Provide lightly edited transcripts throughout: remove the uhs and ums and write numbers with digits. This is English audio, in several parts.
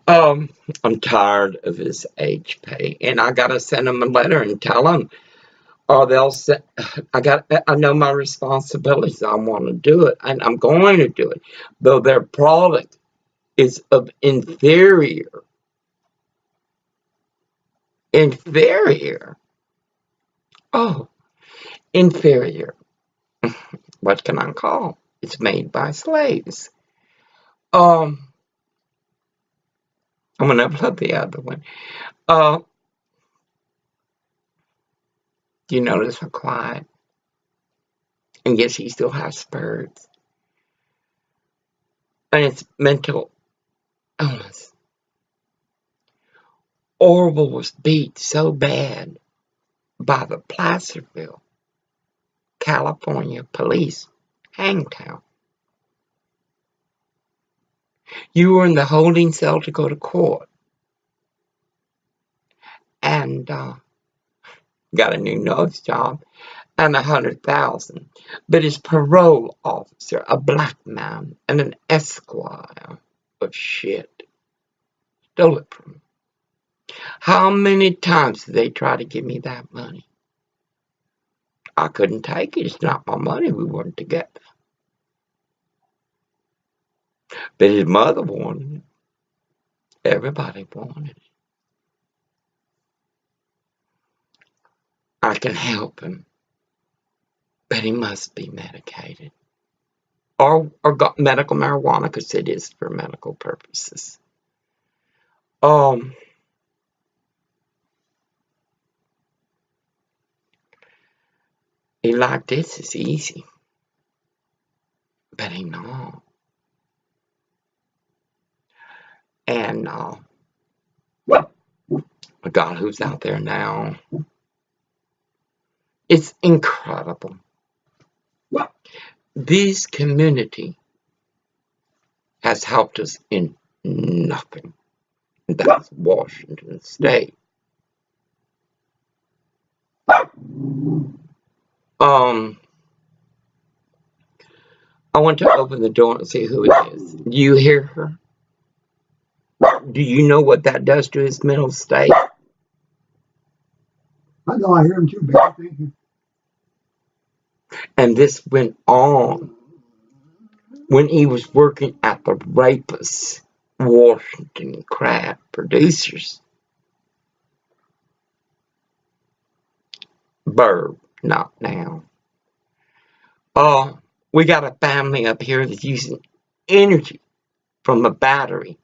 Um, I'm tired of his age pay, and I gotta send him a letter and tell him, or they'll say, I know my responsibilities. I want to do it, and I'm going to do it, though their product is of inferior. Oh, inferior. What can I call? It's made by slaves. Um, I'm gonna put the other one. Uh, you notice how quiet? And yes, he still has spurts, and it's mental illness. Orville was beat so bad by the Placerville, California police, Hangtown. You were in the holding cell to go to court, and got a new nose job and 100,000. But his parole officer, a black man and an esquire of shit, stole it from me. How many times did they try to give me that money? I couldn't take it. It's not my money. We weren't together. But his mother wanted it. Everybody wanted it. I can help him, but he must be medicated. Or got medical marijuana, because it is for medical purposes. He like, this is easy, but he not. And the God who's out there now, it's incredible. This community has helped us in nothing. That's Washington State. I want to open the door and see who it is. Do you hear her? Do you know what that does to his mental state? I know, I hear him too, baby. Thank you. And this went on when he was working at the Rapist Washington Craft Producers. Burb, not now. We got a family up here that's using energy from a battery.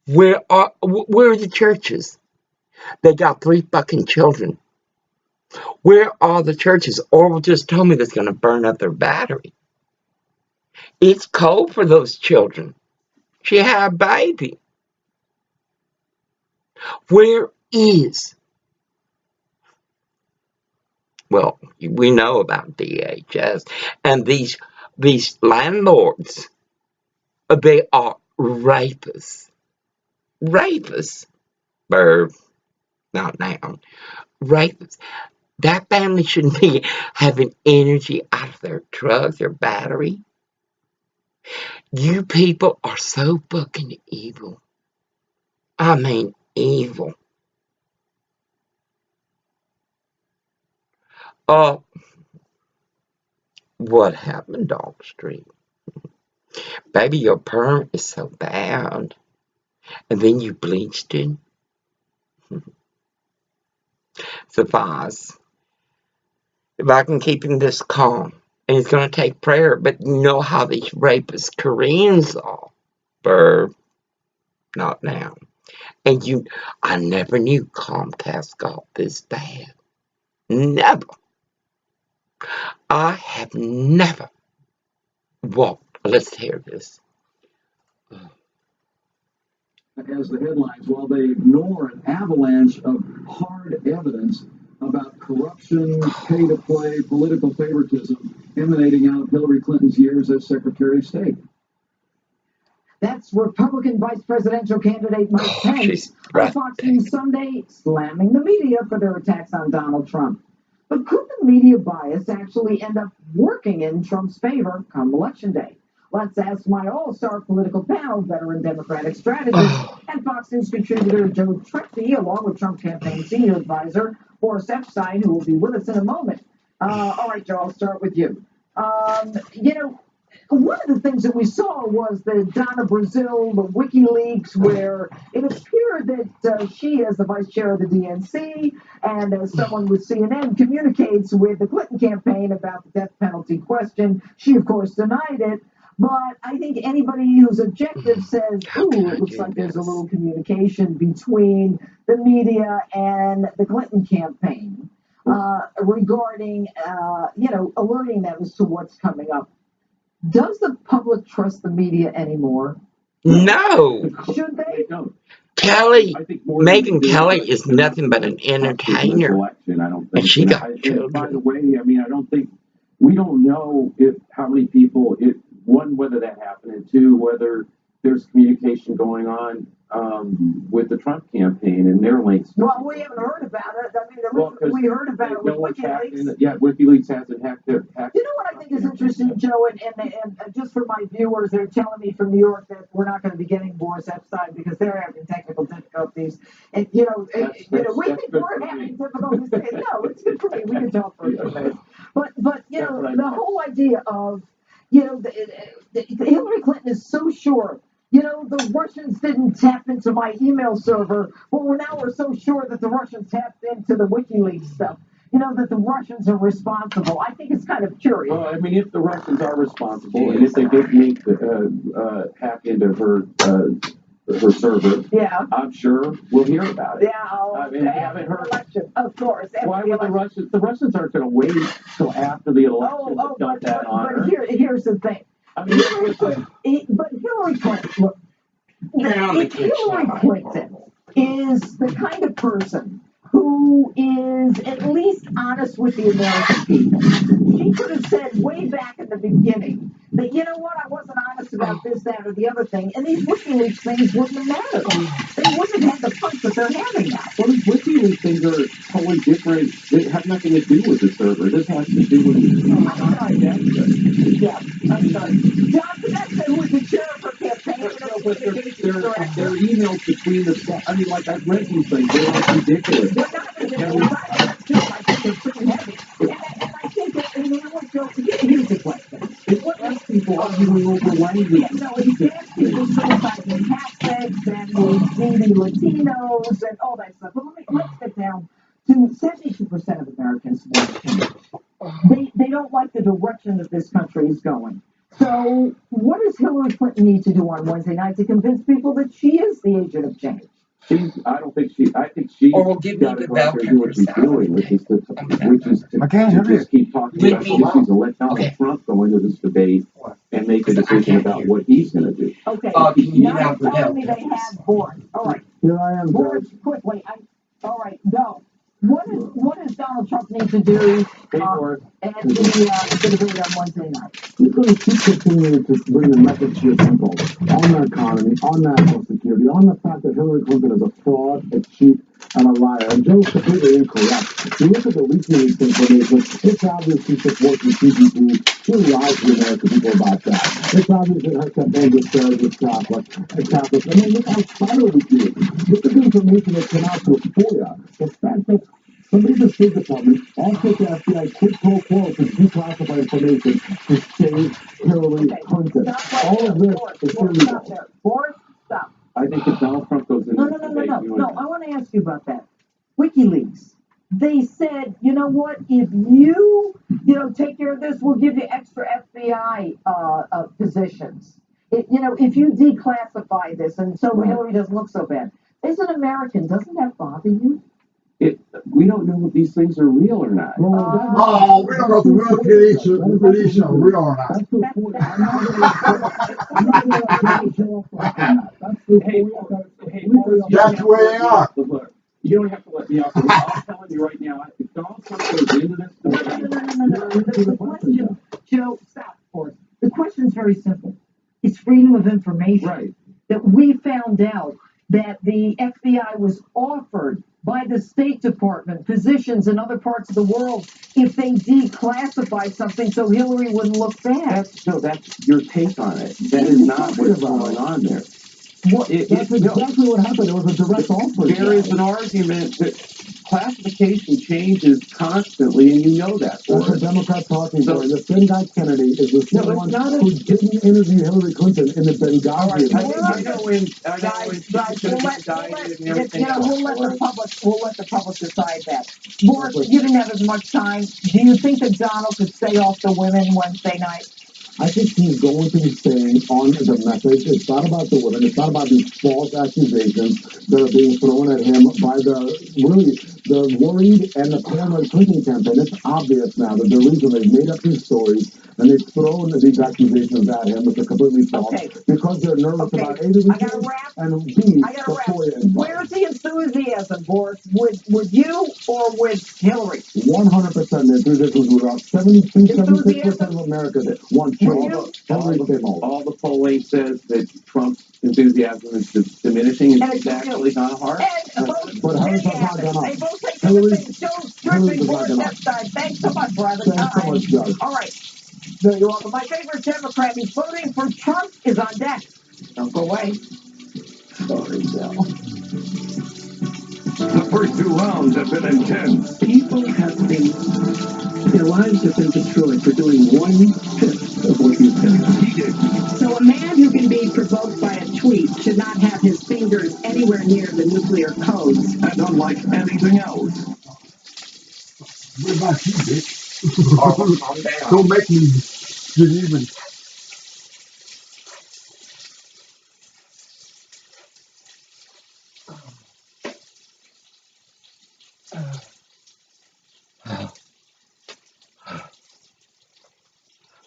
Where are the churches? They got 3 fucking children. Where are the churches? Orville just told me that's going to burn up their battery. It's cold for those children. She had a baby. Where is? Well, we know about DHS and these landlords. They are rapists. Rapists. Verb, not noun. Rapists. That family shouldn't be having energy out of their truck, their battery. You people are so fucking evil. I mean, evil. What happened, Dog Street? Baby, your perm is so bad. And then you bleached it. Suffice. If I can keep him this calm, and it's going to take prayer, but you know how these rapist Koreans are. Verb, not now. And I never knew Comcast got this bad. Never. I have never walked. Let's hear this. As the headlines, while they ignore an avalanche of hard evidence about corruption, pay-to-play, political favoritism emanating out of Hillary Clinton's years as Secretary of State. That's Republican vice presidential candidate Mike Pence on Fox News Sunday, slamming the media for their attacks on Donald Trump. But could the media bias actually end up working in Trump's favor come Election Day? Let's ask my all-star political panel, veteran Democratic strategist and Fox News contributor Joe Trexie, along with Trump campaign senior advisor Boris Epstein, who will be with us in a moment. All right, Joe, I'll start with you. One of the things that we saw was the Donna Brazile, the WikiLeaks, where it appeared that she, as the vice chair of the DNC and as someone with CNN, communicates with the Clinton campaign about the death penalty question. She, of course, denied it. But I think anybody who's objective says, ooh, it looks like there's a little communication between the media and the Clinton campaign regarding, alerting them as to what's coming up. Does the public trust the media anymore? No. Should they? Kelly, Megyn Kelly is nothing but an entertainer. And she got children. By the way, I mean, I don't think, we don't know how many people, one, whether that happened, and two, whether there's communication going on with the Trump campaign and their links. Well, we haven't heard about it. I mean, we heard about it with WikiLeaks. Yeah, WikiLeaks hasn't hacked it. You know what I think is interesting, Joe, and just for my viewers, they're telling me from New York that we're not going to be getting Boris Epstein because they're having technical difficulties. And, we think we're having difficulties. No, it's good for me. We can talk for a few minutes. But the whole idea of, Hillary Clinton is so sure. The Russians didn't tap into my email server, but we're so sure that the Russians tapped into the WikiLeaks stuff. That the Russians are responsible. I think it's kind of curious. Well, I mean, if the Russians are responsible, and if they did make hack into her server, yeah, I'm sure we'll hear about it. Yeah, I mean, I haven't heard. Election, of course. Why would the Russians? The Russians aren't going to wait till after the election to dump that on her. But here's the thing. I mean, but Hillary Clinton, look, if Hillary Clinton is the kind of person who is at least honest with the American people, she could have said way back in the beginning that, I wasn't honest about this, that, or the other thing, and these WikiLeaks things wouldn't have mattered. They wouldn't have had the punch that they're having now. Well, these WikiLeaks things are totally different. They have nothing to do with the server. This has to do with Yeah, I'm sorry. John Podesta, who was the chair of her campaign, their emails between the. I mean, like, I've read these things. They're like ridiculous. They're not ridiculous. I think they're pretty heavy. And I think that, here's the question. It's what else people arguing over language. Yeah, no, it's people criticizing Catholics and maybe Latinos and all that stuff. But let's get down to 72% of Americans want change. They don't like the direction that this country is going. So what does Hillary Clinton need to do on Wednesday night to convince people that she is the agent of change? I think she Or give me the bell do what she's doing, which is to just keep talking about issues and let Donald Trump go into this debate and make a decision about what he's going to do. Okay. Now you're telling me they have Boris. All right. Here I am, Boris, quickly. All right, go. What does Donald Trump need to do at the debate on Wednesday night? He's going to keep continuing to bring the message to your people on the economy, on national security, on the fact that Hillary Clinton is a fraud, a cheat, and a liar. And Joe's completely incorrect. If you look at the WikiLeaks information, it's obvious she supports the CBP. She lies to the American people about that. It's obvious that her campaign disparages Catholics. And then look outside of WikiLeaks. Look at the information that came out to FOIA. The fact that somebody in the State Department also the FBI quid pro quo to declassify information to save Hillary Clinton. All of this is illegal. Boris, stop. I think if Donald Trump goes in. No. I want to ask you about that. WikiLeaks. They said, you know what? If you take care of this, we'll give you extra FBI positions. If you declassify this, and so Hillary doesn't look so bad. As an American, doesn't that bother you? We don't know if these things are real or not. We don't know if the WikiLeaks are real or not. That's the point. That's the way they are. You don't have to let me off. I'm telling you right now, if Donald Trump goes into this... The question, Joe, stop for us. The question is very simple. It's freedom of information. Right. That we found out that the FBI was offered by the State Department, physicians in other parts of the world, if they declassify something so Hillary wouldn't look bad. That's your take on it. That is not what's going on there. That's exactly what happened. It was a direct offer. There is an argument that classification changes constantly, and you know that. That's a Democrat talking point. The same guy Kennedy is the same one who didn't interview Hillary Clinton in the Benghazi. We'll let the public decide that. Boris, you didn't have as much time. Do you think that Donald could stay off the women Wednesday night? I think he's going to be staying on the message. It's not about the women. It's not about these false accusations that are being thrown at him by the worried and the paranoid Clinton campaign. It's obvious now that the reason they've made up these stories and they've thrown these accusations at him, which are completely false, because they're nervous about A, the and B, the FOIA inquiry. Where's the enthusiasm, Boris? Would you or with Hillary? 100% the enthusiasm was about 76% of America that wants all the polling says that Trump's enthusiasm is diminishing, and it's actually gone hard. But Harris has not gone up. They both say different things. Judging Boris Epstein. Thanks so much, brother. Thanks so much, Judge. All right. There you are. My favorite Democrat who's voting for Trump is on deck. Don't go away. Sorry, Bill. The first 2 rounds have been intense. People have been, their lives have been destroyed for doing 1/5 of what you've done. Heated. So a man who can be provoked by a tweet should not have his fingers anywhere near the nuclear codes. And unlike anything else. What about you, bitch? Don't make me get even.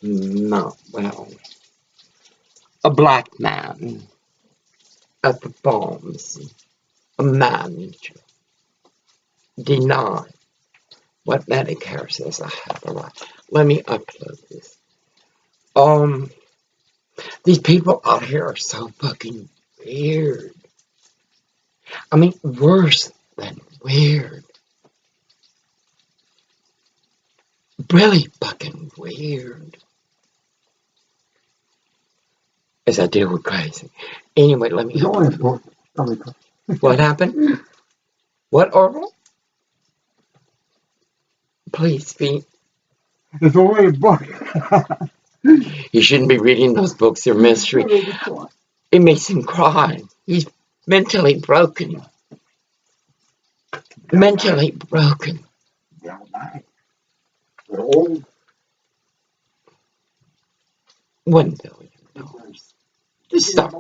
No, well, a black man at the farms, a manager, denied what Medicare says I have a right. Let me upload this. These people out here are so fucking weird. I mean, worse than weird. Really fucking weird. As I deal with crazy. Anyway, let me. It's only a book. What happened? What, Orville? Please speak. It's only a book. You shouldn't be reading those books. They're mystery. It makes him cry. He's mentally broken. Mentally broken. Old. $1 billion. Just stop.